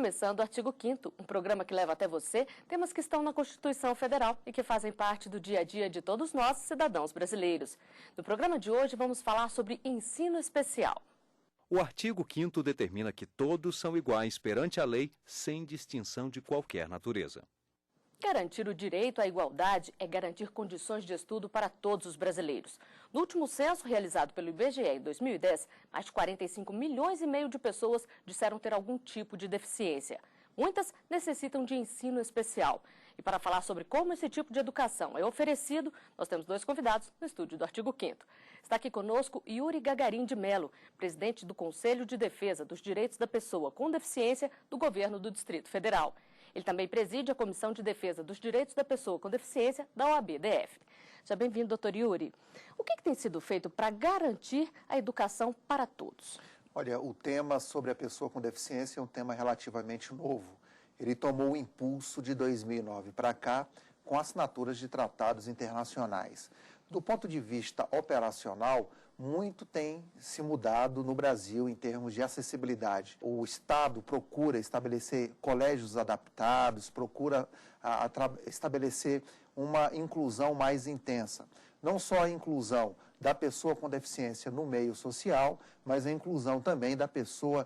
começando o Artigo 5º, um programa que leva até você temas que estão na Constituição Federal e que fazem parte do dia a dia de todos nós, cidadãos brasileiros. No programa de hoje, vamos falar sobre ensino especial. O artigo 5º determina que todos são iguais perante a lei, sem distinção de qualquer natureza. Garantir o direito à igualdade é garantir condições de estudo para todos os brasileiros. No último censo realizado pelo IBGE em 2010, mais de 45 milhões e meio de pessoas disseram ter algum tipo de deficiência. Muitas necessitam de ensino especial. E para falar sobre como esse tipo de educação é oferecido, nós temos dois convidados no estúdio do Artigo 5º. Está aqui conosco Yuri Gagarin de Mello, presidente do Conselho de Defesa dos Direitos da Pessoa com Deficiência do Governo do Distrito Federal. Ele também preside a Comissão de Defesa dos Direitos da Pessoa com Deficiência da OAB-DF. Seja bem-vindo, doutor Yuri. O que tem sido feito para garantir a educação para todos? Olha, o tema sobre a pessoa com deficiência é um tema relativamente novo. Ele tomou o impulso de 2009 para cá com assinaturas de tratados internacionais. Do ponto de vista operacional, muito tem se mudado no Brasil em termos de acessibilidade. O Estado procura estabelecer colégios adaptados, procura estabelecer uma inclusão mais intensa. Não só a inclusão da pessoa com deficiência no meio social, mas a inclusão também da pessoa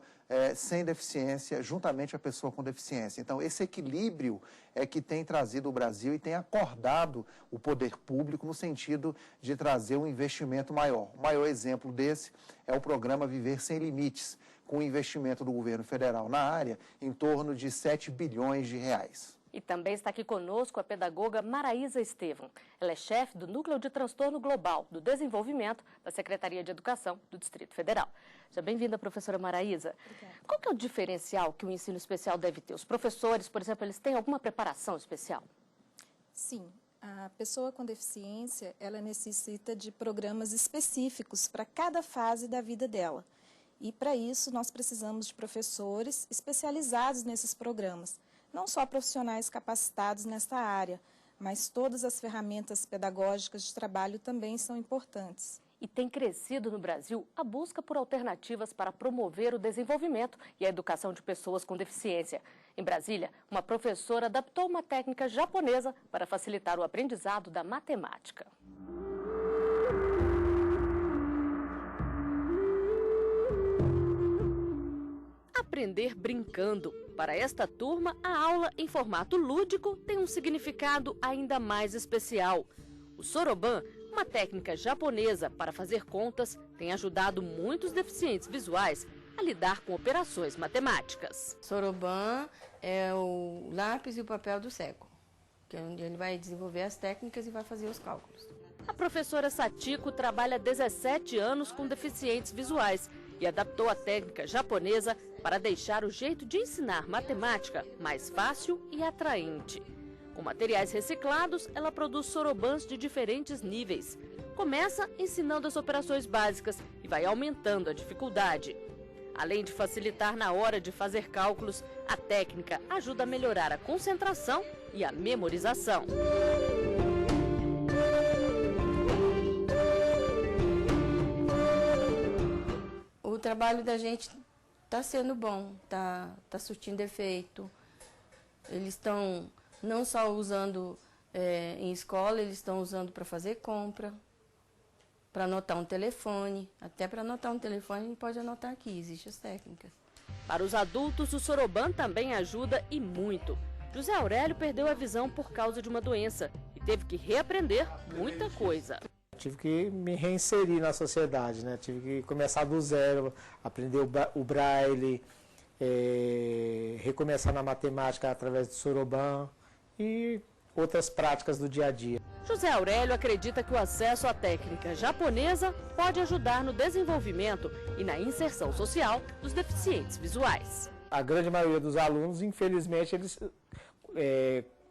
sem deficiência, juntamente à pessoa com deficiência. Então, esse equilíbrio é que tem trazido o Brasil e tem acordado o poder público no sentido de trazer um investimento maior. O maior exemplo desse é o programa Viver Sem Limites, com o investimento do governo federal na área em torno de 7 bilhões de reais. E também está aqui conosco a pedagoga Maraísa Estevam. Ela é chefe do Núcleo de Transtorno Global do Desenvolvimento da Secretaria de Educação do Distrito Federal. Seja bem-vinda, professora Maraísa. Obrigada. Qual que é o diferencial que o ensino especial deve ter? Os professores, por exemplo, eles têm alguma preparação especial? Sim. A pessoa com deficiência, ela necessita de programas específicos para cada fase da vida dela. E, para isso, nós precisamos de professores especializados nesses programas. Não só profissionais capacitados nesta área, mas todas as ferramentas pedagógicas de trabalho também são importantes. E tem crescido no Brasil a busca por alternativas para promover o desenvolvimento e a educação de pessoas com deficiência. Em Brasília, uma professora adaptou uma técnica japonesa para facilitar o aprendizado da matemática. Aprender brincando. Para esta turma, a aula em formato lúdico tem um significado ainda mais especial. O soroban, uma técnica japonesa para fazer contas, tem ajudado muitos deficientes visuais a lidar com operações matemáticas. Soroban é o lápis e o papel do cego, que é onde ele vai desenvolver as técnicas e vai fazer os cálculos. A professora Satiko trabalha há 17 anos com deficientes visuais e adaptou a técnica japonesa para deixar o jeito de ensinar matemática mais fácil e atraente. Com materiais reciclados, ela produz sorobans de diferentes níveis. Começa ensinando as operações básicas e vai aumentando a dificuldade. Além de facilitar na hora de fazer cálculos, a técnica ajuda a melhorar a concentração e a memorização. O trabalho da gente está sendo bom, tá surtindo efeito. Eles estão não só usando em escola, eles estão usando para fazer compra, para anotar um telefone. Até para anotar um telefone a gente pode anotar aqui, existem as técnicas. Para os adultos, o soroban também ajuda e muito. José Aurélio perdeu a visão por causa de uma doença e teve que reaprender muita coisa. Tive que me reinserir na sociedade, né? Tive que começar do zero, aprender o braille, recomeçar na matemática através do soroban e outras práticas do dia a dia. José Aurélio acredita que o acesso à técnica japonesa pode ajudar no desenvolvimento e na inserção social dos deficientes visuais. A grande maioria dos alunos, infelizmente, eles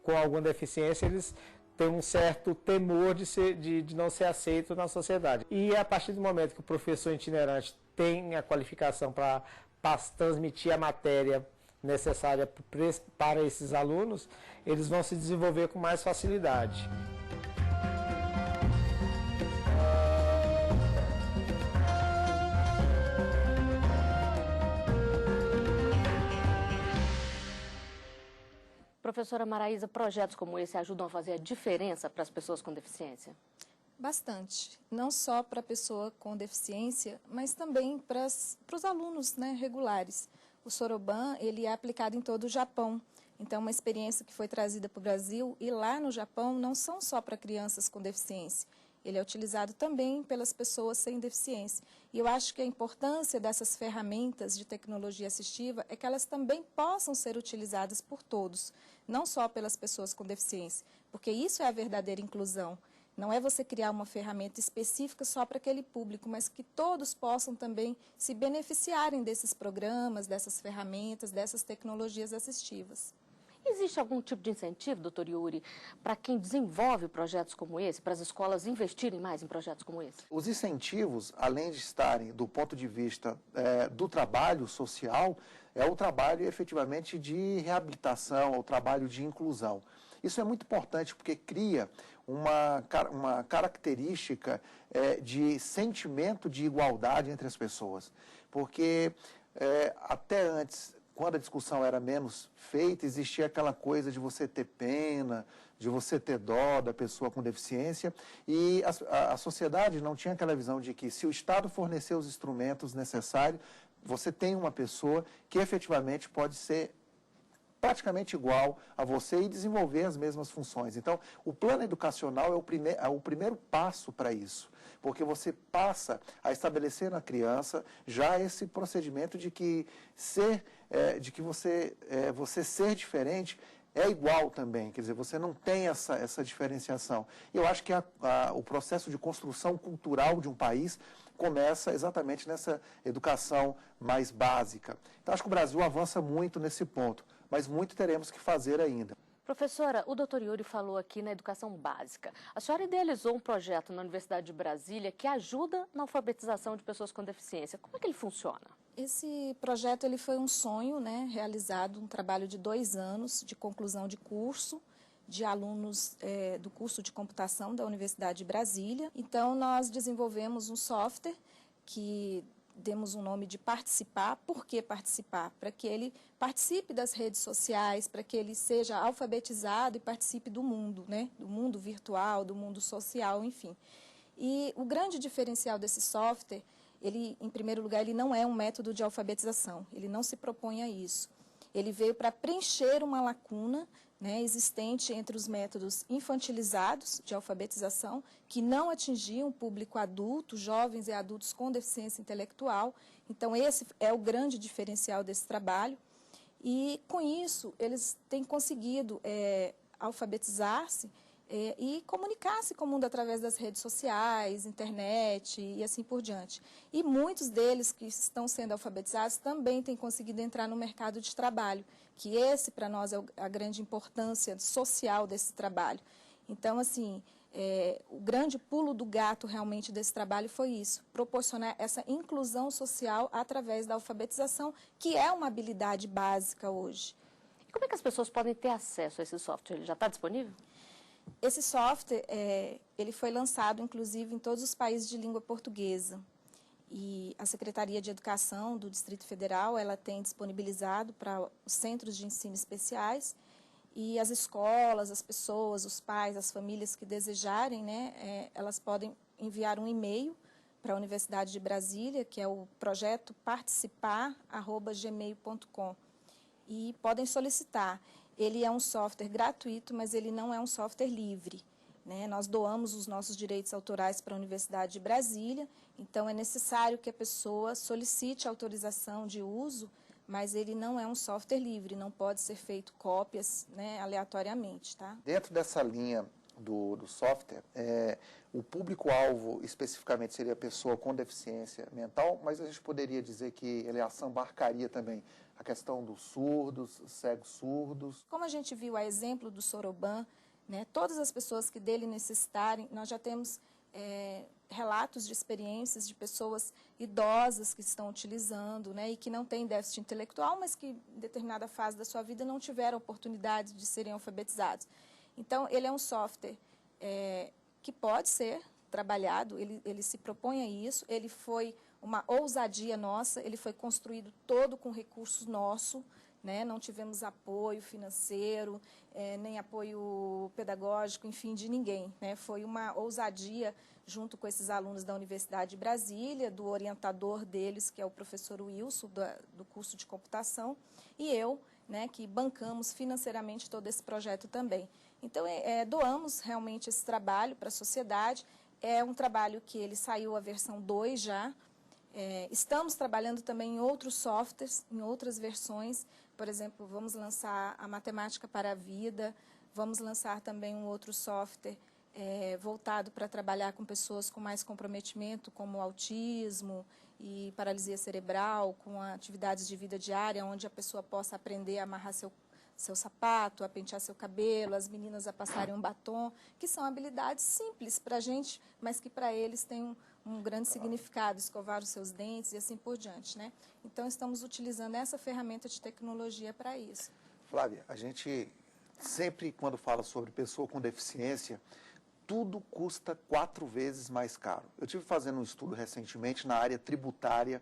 com alguma deficiência, eles tem um certo temor de não ser aceito na sociedade. E a partir do momento que o professor itinerante tem a qualificação para transmitir a matéria necessária para esses alunos, eles vão se desenvolver com mais facilidade. Professora Maraísa, projetos como esse ajudam a fazer a diferença para as pessoas com deficiência? Bastante. Não só para a pessoa com deficiência, mas também para os alunos, né, regulares. O Soroban, ele é aplicado em todo o Japão. Então, uma experiência que foi trazida para o Brasil, e lá no Japão não são só para crianças com deficiência. Ele é utilizado também pelas pessoas sem deficiência. E eu acho que a importância dessas ferramentas de tecnologia assistiva é que elas também possam ser utilizadas por todos, não só pelas pessoas com deficiência, porque isso é a verdadeira inclusão. Não é você criar uma ferramenta específica só para aquele público, mas que todos possam também se beneficiarem desses programas, dessas ferramentas, dessas tecnologias assistivas. Existe algum tipo de incentivo, doutor Yuri, para quem desenvolve projetos como esse, para as escolas investirem mais em projetos como esse? Os incentivos, além de estarem do ponto de vista do trabalho social, é o trabalho efetivamente de reabilitação, o trabalho de inclusão. Isso é muito importante porque cria uma característica de sentimento de igualdade entre as pessoas. Porque até antes, quando a discussão era menos feita, existia aquela coisa de você ter pena, de você ter dó da pessoa com deficiência, e a sociedade não tinha aquela visão de que se o Estado fornecer os instrumentos necessários, você tem uma pessoa que efetivamente pode ser praticamente igual a você e desenvolver as mesmas funções. Então, o plano educacional é o primeiro passo para isso, porque você passa a estabelecer na criança já esse procedimento de que você ser diferente é igual também, quer dizer, você não tem essa diferenciação. E eu acho que o processo de construção cultural de um país começa exatamente nessa educação mais básica. Então, acho que o Brasil avança muito nesse ponto, mas muito teremos que fazer ainda. Professora, o doutor Yuri falou aqui na educação básica. A senhora idealizou um projeto na Universidade de Brasília que ajuda na alfabetização de pessoas com deficiência. Como é que ele funciona? Esse projeto ele foi um sonho, né, realizado, um trabalho de 2 anos de conclusão de curso, de alunos do curso de computação da Universidade de Brasília. Então, nós desenvolvemos um software que demos um nome de Participar. Por que Participar? Para que ele participe das redes sociais, para que ele seja alfabetizado e participe do mundo, né? Do mundo virtual, do mundo social, enfim. E o grande diferencial desse software, ele, em primeiro lugar, ele não é um método de alfabetização, ele não se propõe a isso. Ele veio para preencher uma lacuna, né, existente entre os métodos infantilizados de alfabetização, que não atingiam o público adulto, jovens e adultos com deficiência intelectual. Então, esse é o grande diferencial desse trabalho. E, com isso, eles têm conseguido alfabetizar-se e comunicar-se com o mundo através das redes sociais, internet e assim por diante. E muitos deles que estão sendo alfabetizados também têm conseguido entrar no mercado de trabalho, que esse, para nós, é a grande importância social desse trabalho. Então, assim, o grande pulo do gato realmente desse trabalho foi isso, proporcionar essa inclusão social através da alfabetização, que é uma habilidade básica hoje. E como é que as pessoas podem ter acesso a esse software? Ele já está disponível? Esse software, ele foi lançado, inclusive, em todos os países de língua portuguesa. E a Secretaria de Educação do Distrito Federal, ela tem disponibilizado para os centros de ensino especiais e as escolas, as pessoas, os pais, as famílias que desejarem, né, elas podem enviar um e-mail para a Universidade de Brasília, que é o projeto participar@gmail.com, e podem solicitar. Ele é um software gratuito, mas ele não é um software livre, né? Nós doamos os nossos direitos autorais para a Universidade de Brasília, então é necessário que a pessoa solicite autorização de uso, mas ele não é um software livre, não pode ser feito cópias, né, aleatoriamente, tá? Dentro dessa linha do software, o público-alvo especificamente seria a pessoa com deficiência mental, mas a gente poderia dizer que ele abarcaria também a questão dos surdos, cegos surdos. Como a gente viu a exemplo do Soroban, né, todas as pessoas que dele necessitarem, nós já temos relatos de experiências de pessoas idosas que estão utilizando, né, e que não têm déficit intelectual, mas que em determinada fase da sua vida não tiveram oportunidade de serem alfabetizados. Então, ele é um software que pode ser trabalhado, ele se propõe a isso, ele foi uma ousadia nossa, ele foi construído todo com recursos nossos, né? Não tivemos apoio financeiro, nem apoio pedagógico, enfim, de ninguém, né? Foi uma ousadia junto com esses alunos da Universidade de Brasília, do orientador deles, que é o professor Wilson, do curso de computação, e eu, né, que bancamos financeiramente todo esse projeto também. Então, doamos realmente esse trabalho para a sociedade. É um trabalho que ele saiu a versão 2 já. Estamos trabalhando também em outros softwares, em outras versões. Por exemplo, vamos lançar a Matemática para a Vida, vamos lançar também um outro software voltado para trabalhar com pessoas com mais comprometimento, como autismo e paralisia cerebral, com atividades de vida diária, onde a pessoa possa aprender a amarrar seu sapato, a pentear seu cabelo, as meninas a passarem um batom, que são habilidades simples para a gente, mas que para eles têm um grande significado, escovar os seus dentes e assim por diante, né? Então, estamos utilizando essa ferramenta de tecnologia para isso. Flávia, a gente sempre, quando fala sobre pessoa com deficiência, tudo custa 4 vezes mais caro. Eu estive fazendo um estudo recentemente na área tributária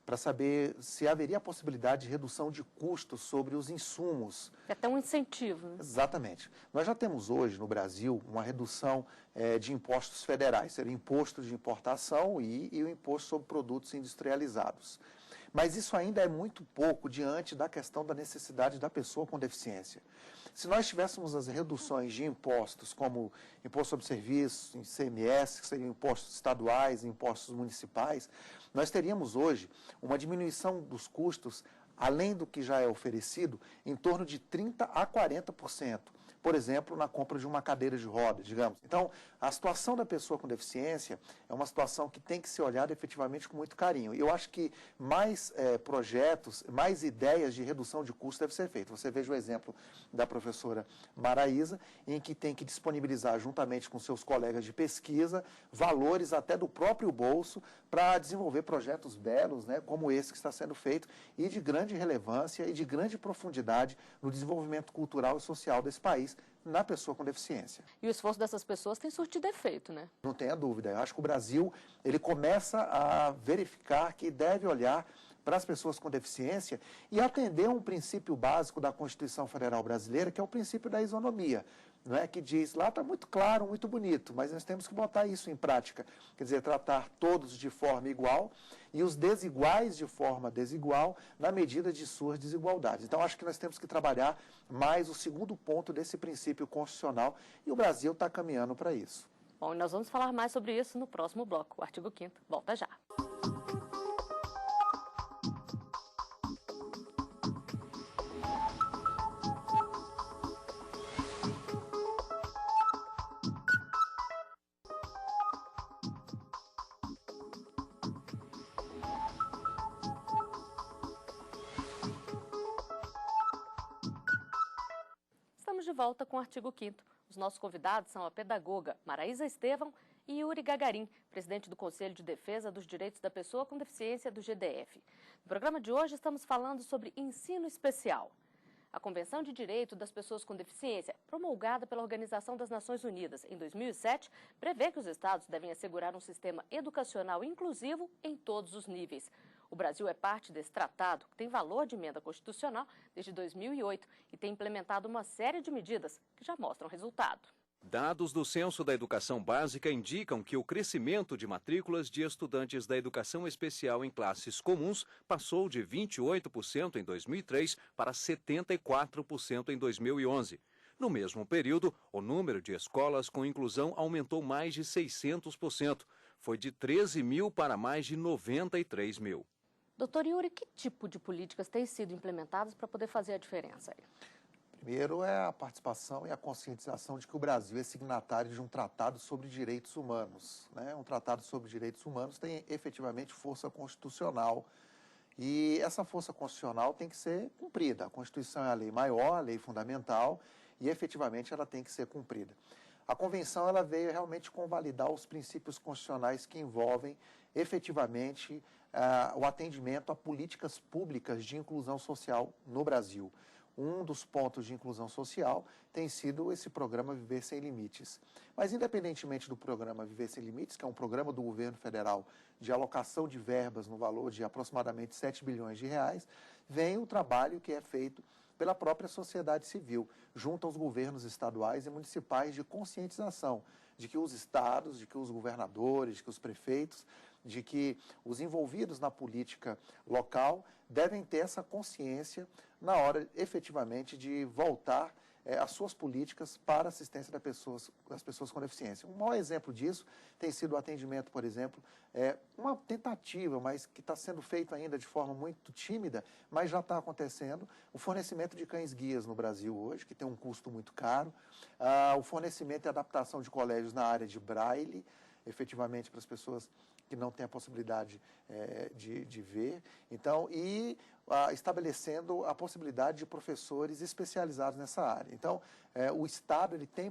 para saber se haveria a possibilidade de redução de custos sobre os insumos. É até um incentivo, né? Exatamente. Nós já temos hoje no Brasil uma redução de impostos federais, seria o imposto de importação e o imposto sobre produtos industrializados. Mas isso ainda é muito pouco diante da questão da necessidade da pessoa com deficiência. Se nós tivéssemos as reduções de impostos, como imposto sobre serviços, ICMS, que seriam impostos estaduais, impostos municipais, nós teríamos hoje uma diminuição dos custos, além do que já é oferecido, em torno de 30% a 40%. Por exemplo, na compra de uma cadeira de roda, digamos. Então, a situação da pessoa com deficiência é uma situação que tem que ser olhada efetivamente com muito carinho. E eu acho que mais projetos, mais ideias de redução de custos devem ser feitas. Você veja o exemplo da professora Maraísa, em que tem que disponibilizar, juntamente com seus colegas de pesquisa, valores até do próprio bolso para desenvolver projetos belos, né, como esse que está sendo feito, e de grande relevância e de grande profundidade no desenvolvimento cultural e social desse país, na pessoa com deficiência. E o esforço dessas pessoas tem surtido efeito, né? Não tenha dúvida. Eu acho que o Brasil ele começa a verificar que deve olhar para as pessoas com deficiência e atender um princípio básico da Constituição Federal Brasileira, que é o princípio da isonomia. Não é? Que diz, lá está muito claro, muito bonito, mas nós temos que botar isso em prática. Quer dizer, tratar todos de forma igual e os desiguais de forma desigual na medida de suas desigualdades. Então, acho que nós temos que trabalhar mais o segundo ponto desse princípio constitucional e o Brasil está caminhando para isso. Bom, e nós vamos falar mais sobre isso no próximo bloco. O artigo 5º volta já. Estamos de volta com o artigo 5º. Os nossos convidados são a pedagoga Maraísa Estevão e Yuri Gagarin, presidente do Conselho de Defesa dos Direitos da Pessoa com Deficiência do GDF. No programa de hoje estamos falando sobre ensino especial. A Convenção de Direito das Pessoas com Deficiência, promulgada pela Organização das Nações Unidas em 2007, prevê que os estados devem assegurar um sistema educacional inclusivo em todos os níveis. O Brasil é parte desse tratado, que tem valor de emenda constitucional desde 2008 e tem implementado uma série de medidas que já mostram resultado. Dados do Censo da Educação Básica indicam que o crescimento de matrículas de estudantes da educação especial em classes comuns passou de 28% em 2003 para 74% em 2011. No mesmo período, o número de escolas com inclusão aumentou mais de 600%. Foi de 13 mil para mais de 93 mil. Doutor Yuri, que tipo de políticas têm sido implementadas para poder fazer a diferença aí? Primeiro é a participação e a conscientização de que o Brasil é signatário de um tratado sobre direitos humanos, né? Um tratado sobre direitos humanos tem efetivamente força constitucional e essa força constitucional tem que ser cumprida. A Constituição é a lei maior, a lei fundamental e efetivamente ela tem que ser cumprida. A Convenção ela veio realmente convalidar os princípios constitucionais que envolvem efetivamente o atendimento a políticas públicas de inclusão social no Brasil. Um dos pontos de inclusão social tem sido esse programa Viver Sem Limites. Mas, independentemente do programa Viver Sem Limites, que é um programa do governo federal de alocação de verbas no valor de aproximadamente 7 bilhões de reais, vem o trabalho que é feito pela própria sociedade civil, junto aos governos estaduais e municipais de conscientização, de que os estados, de que os governadores, de que os prefeitos, de que os envolvidos na política local devem ter essa consciência na hora, efetivamente, de voltar as suas políticas para a assistência das pessoas com deficiência. Um maior exemplo disso tem sido o atendimento, por exemplo, uma tentativa, mas que está sendo feito ainda de forma muito tímida, mas já está acontecendo, o fornecimento de cães-guias no Brasil hoje, que tem um custo muito caro, o fornecimento e adaptação de colégios na área de braille, efetivamente para as pessoas que não têm a possibilidade de ver, então, e estabelecendo a possibilidade de professores especializados nessa área. Então, o Estado ele tem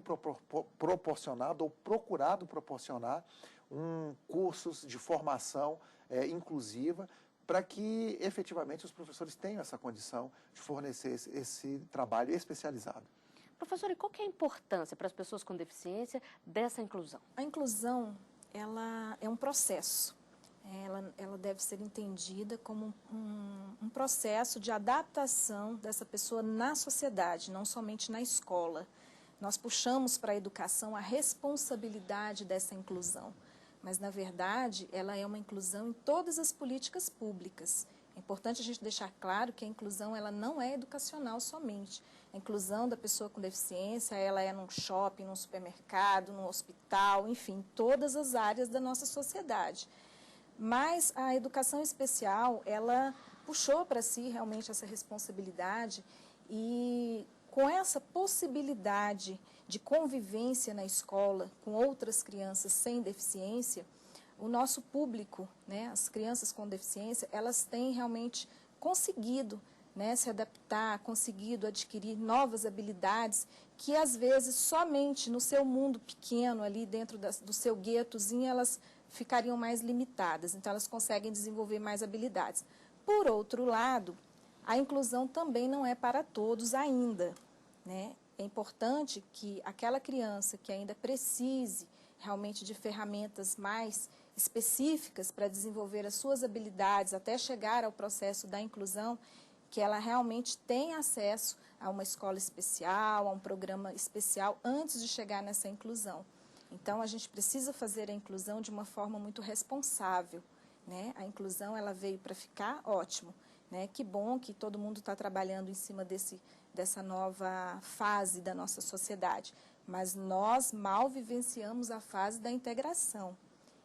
proporcionado ou procurado proporcionar cursos de formação inclusiva para que, efetivamente, os professores tenham essa condição de fornecer esse trabalho especializado. Professora, e qual que é a importância para as pessoas com deficiência dessa inclusão? A inclusão, ela é um processo. Ela deve ser entendida como um processo de adaptação dessa pessoa na sociedade, não somente na escola. Nós puxamos para a educação a responsabilidade dessa inclusão, mas, na verdade, ela é uma inclusão em todas as políticas públicas. É importante a gente deixar claro que a inclusão ela não é educacional somente. A inclusão da pessoa com deficiência, ela é num shopping, num supermercado, num hospital, enfim, em todas as áreas da nossa sociedade. Mas a educação especial, ela puxou para si realmente essa responsabilidade e com essa possibilidade de convivência na escola com outras crianças sem deficiência, o nosso público, né, as crianças com deficiência, elas têm realmente conseguido, né, se adaptar, conseguido adquirir novas habilidades que às vezes somente no seu mundo pequeno ali dentro do seu guetozinho elas ficariam mais limitadas, então elas conseguem desenvolver mais habilidades. Por outro lado, a inclusão também não é para todos ainda, né? É importante que aquela criança que ainda precise realmente de ferramentas mais específicas para desenvolver as suas habilidades até chegar ao processo da inclusão, que ela realmente tenha acesso a uma escola especial, a um programa especial antes de chegar nessa inclusão. Então, a gente precisa fazer a inclusão de uma forma muito responsável, né? A inclusão, ela veio para ficar, ótimo, né? Que bom que todo mundo está trabalhando em cima dessa nova fase da nossa sociedade. Mas nós mal vivenciamos a fase da integração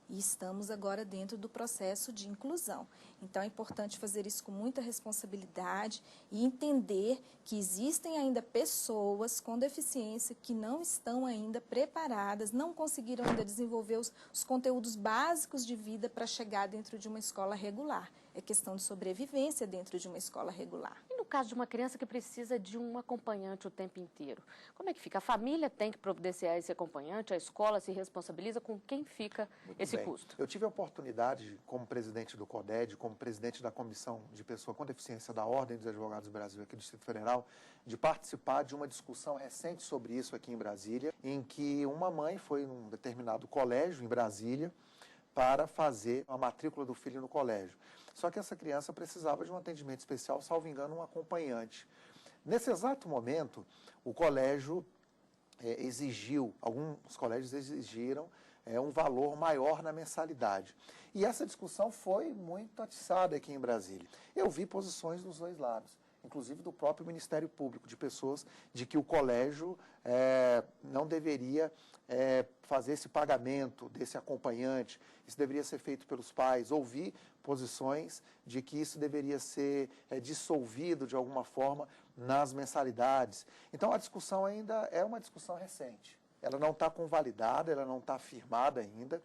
e estamos agora dentro do processo de inclusão. Então, é importante fazer isso com muita responsabilidade e entender que existem ainda pessoas com deficiência que não estão ainda preparadas, não conseguiram ainda desenvolver os conteúdos básicos de vida para chegar dentro de uma escola regular. É questão de sobrevivência dentro de uma escola regular. E no caso de uma criança que precisa de um acompanhante o tempo inteiro, como é que fica? A família tem que providenciar esse acompanhante, a escola se responsabiliza, com quem fica esse custo? Eu tive a oportunidade, como presidente do CODED, como presidente da Comissão de Pessoa com Deficiência da Ordem dos Advogados do Brasil aqui do Distrito Federal, de participar de uma discussão recente sobre isso aqui em Brasília, em que uma mãe foi num determinado colégio em Brasília para fazer a matrícula do filho no colégio. Só que essa criança precisava de um atendimento especial, salvo engano, um acompanhante. Nesse exato momento, o colégio alguns colégios exigiram um valor maior na mensalidade. E essa discussão foi muito atiçada aqui em Brasília. Eu vi posições dos dois lados, inclusive do próprio Ministério Público, de pessoas de que o colégio não deveria fazer esse pagamento desse acompanhante, isso deveria ser feito pelos pais. Ouvi posições de que isso deveria ser dissolvido de alguma forma nas mensalidades. Então, a discussão ainda é uma discussão recente. Ela não está convalidada, ela não está firmada ainda,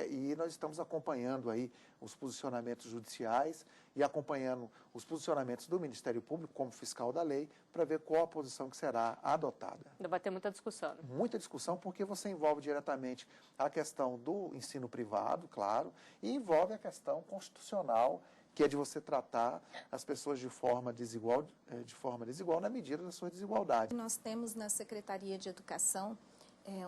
e nós estamos acompanhando aí os posicionamentos judiciais e acompanhando os posicionamentos do Ministério Público como fiscal da lei para ver qual a posição que será adotada. Ainda vai ter muita discussão. Né? Muita discussão, porque você envolve diretamente a questão do ensino privado, claro, e envolve a questão constitucional, que é de você tratar as pessoas de forma desigual na medida da sua desigualdade. Nós temos na Secretaria de Educação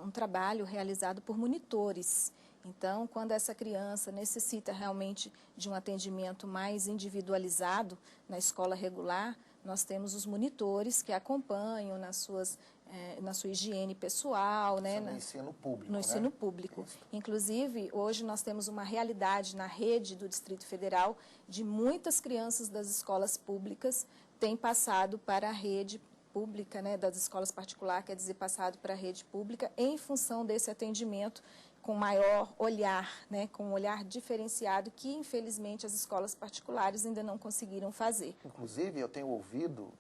um trabalho realizado por monitores Então, quando essa criança necessita realmente de um atendimento mais individualizado na escola regular, nós temos os monitores que acompanham na sua higiene pessoal, né? No ensino público. No ensino público. Inclusive, hoje nós temos uma realidade na rede do Distrito Federal de muitas crianças das escolas públicas têm passado para a rede pública, né, das escolas particulares, quer dizer, passado para a rede pública em função desse atendimento com maior olhar, né, com um olhar diferenciado que, infelizmente, as escolas particulares ainda não conseguiram fazer. Inclusive, eu tenho ouvido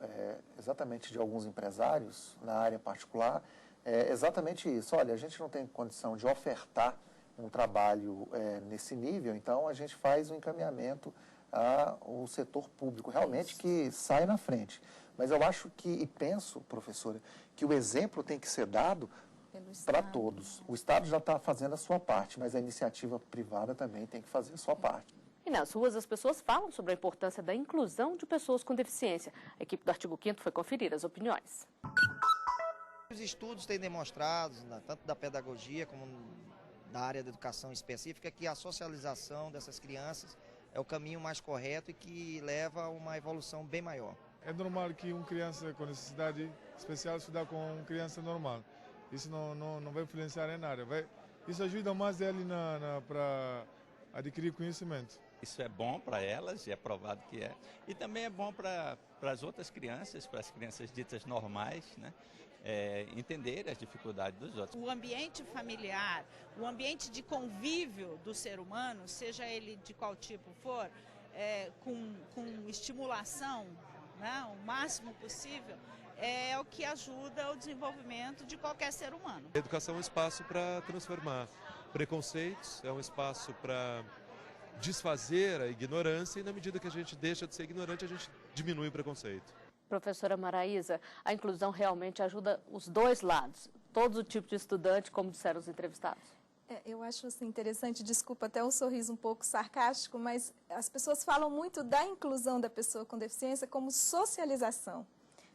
exatamente de alguns empresários na área particular, exatamente isso. Olha, a gente não tem condição de ofertar um trabalho nesse nível, então a gente faz um encaminhamento ao setor público, realmente que sai na frente. Mas eu acho que, e penso, professora, que o exemplo tem que ser dado para todos. O Estado já está fazendo a sua parte, mas a iniciativa privada também tem que fazer a sua parte. E nas ruas as pessoas falam sobre a importância da inclusão de pessoas com deficiência. A equipe do Artigo 5º foi conferir as opiniões. Os estudos têm demonstrado, tanto da pedagogia como da área da educação específica, que a socialização dessas crianças é o caminho mais correto e que leva a uma evolução bem maior. É normal que uma criança com necessidade especial estudar com uma criança normal. Isso não vai influenciar em nada. Isso ajuda mais ele para adquirir conhecimento. Isso é bom para elas, e é provado que é. E também é bom para as outras crianças, para as crianças ditas normais, né? Entenderem as dificuldades dos outros. O ambiente familiar, o ambiente de convívio do ser humano, seja ele de qual tipo for, com estimulação, né, o máximo possível, é o que ajuda o desenvolvimento de qualquer ser humano. A educação é um espaço para transformar preconceitos, é um espaço para desfazer a ignorância e, na medida que a gente deixa de ser ignorante, a gente diminui o preconceito. Professora Maraísa, a inclusão realmente ajuda os dois lados, todo o tipo de estudante, como disseram os entrevistados. Eu acho assim, interessante, desculpa até um sorriso um pouco sarcástico, mas as pessoas falam muito da inclusão da pessoa com deficiência como socialização.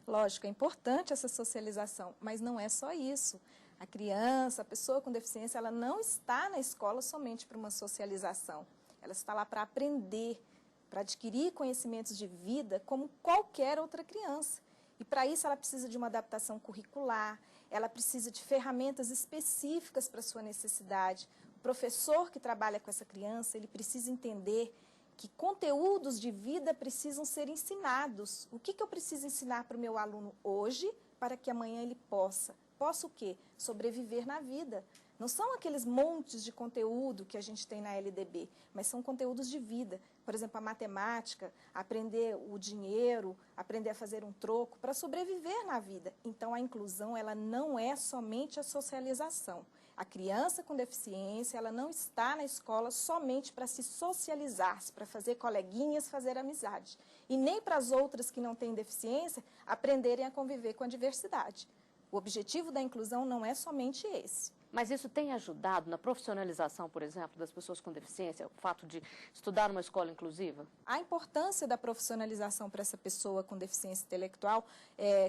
Lógico, é importante essa socialização, mas não é só isso. A criança, a pessoa com deficiência, ela não está na escola somente para uma socialização. Ela está lá para aprender, para adquirir conhecimentos de vida como qualquer outra criança. E para isso ela precisa de uma adaptação curricular, ela precisa de ferramentas específicas para a sua necessidade. O professor que trabalha com essa criança, ele precisa entender que conteúdos de vida precisam ser ensinados. O que eu preciso ensinar para o meu aluno hoje para que amanhã ele possa? Possa o quê? Sobreviver na vida. Não são aqueles montes de conteúdo que a gente tem na LDB, mas são conteúdos de vida. Por exemplo, a matemática, aprender o dinheiro, aprender a fazer um troco para sobreviver na vida. Então, a inclusão, ela não é somente a socialização. A criança com deficiência, ela não está na escola somente para se socializar, para fazer coleguinhas, fazer amizade. E nem para as outras que não têm deficiência aprenderem a conviver com a diversidade. O objetivo da inclusão não é somente esse. Mas isso tem ajudado na profissionalização, por exemplo, das pessoas com deficiência, o fato de estudar numa escola inclusiva? A importância da profissionalização para essa pessoa com deficiência intelectual,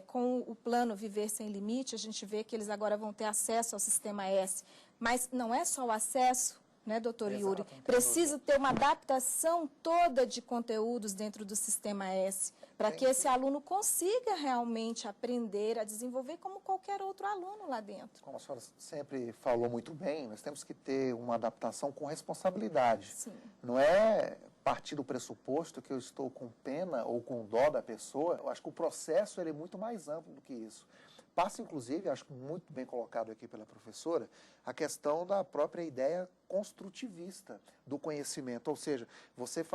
com o plano Viver Sem Limite, a gente vê que eles agora vão ter acesso ao Sistema S. Mas não é só o acesso, né, doutor Yuri? Precisa ter uma adaptação toda de conteúdos dentro do Sistema S, para que esse aluno consiga realmente aprender a desenvolver como qualquer outro aluno lá dentro. Como a senhora sempre falou muito bem, nós temos que ter uma adaptação com responsabilidade. Sim. Não é partir do pressuposto que eu estou com pena ou com dó da pessoa. Eu acho que o processo ele é muito mais amplo do que isso. Passa, inclusive, acho muito bem colocado aqui pela professora, a questão da própria ideia construtivista do conhecimento, ou seja, você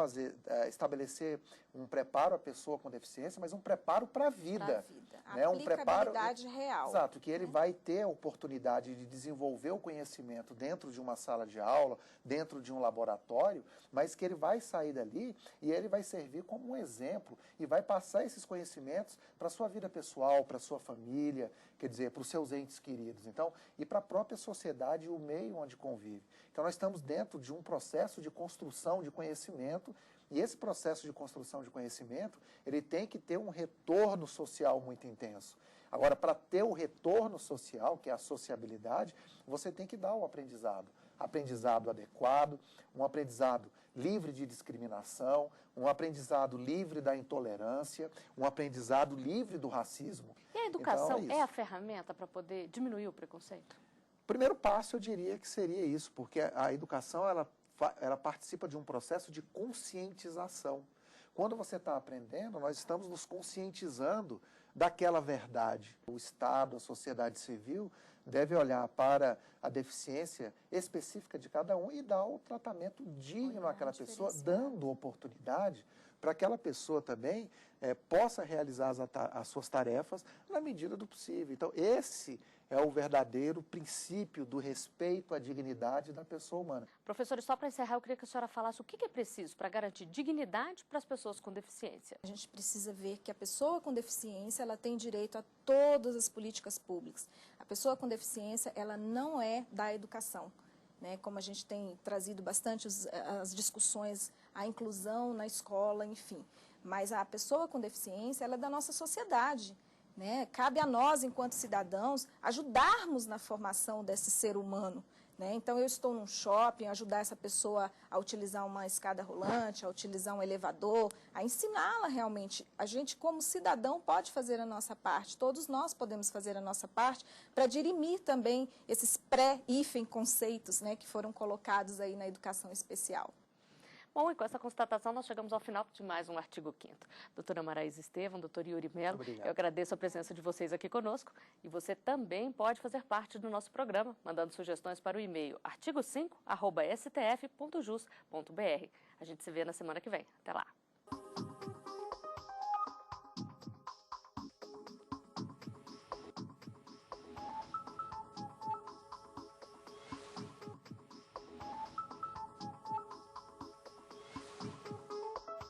estabelecer um preparo à pessoa com deficiência, mas um preparo para a vida. Para a vida. Né? Aplicabilidade real. Exato, que ele vai ter a oportunidade de desenvolver o conhecimento dentro de uma sala de aula, dentro de um laboratório, mas que ele vai sair dali e ele vai servir como um exemplo e vai passar esses conhecimentos para a sua vida pessoal, para a sua família, quer dizer, para os seus entes queridos. Então, e para a própria sociedade e o meio onde convive. Então, nós estamos dentro de um processo de construção de conhecimento e esse processo de construção de conhecimento, ele tem que ter um retorno social muito intenso. Agora, para ter o retorno social, que é a sociabilidade, você tem que dar o aprendizado. Aprendizado adequado, um aprendizado livre de discriminação, um aprendizado livre da intolerância, um aprendizado livre do racismo. E a educação Então, é a ferramenta para poder diminuir o preconceito? O primeiro passo, eu diria que seria isso, porque a educação ela participa de um processo de conscientização. Quando você está aprendendo, nós estamos nos conscientizando daquela verdade. O Estado, a sociedade civil, deve olhar para a deficiência específica de cada um e dar o tratamento digno àquela pessoa, dando oportunidade para que aquela pessoa também possa realizar as suas tarefas na medida do possível. Então, esse é o verdadeiro princípio do respeito à dignidade da pessoa humana. Professor, só para encerrar, eu queria que a senhora falasse o que é preciso para garantir dignidade para as pessoas com deficiência. A gente precisa ver que a pessoa com deficiência ela tem direito a todas as políticas públicas. A pessoa com deficiência ela não é da educação, né? Como a gente tem trazido bastante as discussões, a inclusão na escola, enfim. Mas a pessoa com deficiência ela é da nossa sociedade. Né? Cabe a nós, enquanto cidadãos, ajudarmos na formação desse ser humano. Né? Então, eu estou num shopping, ajudar essa pessoa a utilizar uma escada rolante, a utilizar um elevador, a ensiná-la realmente. A gente, como cidadão, pode fazer a nossa parte, todos nós podemos fazer a nossa parte para dirimir também esses pré-hífen conceitos, né, que foram colocados aí na educação especial. Bom, e com essa constatação nós chegamos ao final de mais um Artigo 5º. Doutora Maraísa Estevam, doutor Yuri Mello, eu agradeço a presença de vocês aqui conosco e você também pode fazer parte do nosso programa, mandando sugestões para o e-mail artigo5@stf.jus.br. A gente se vê na semana que vem. Até lá!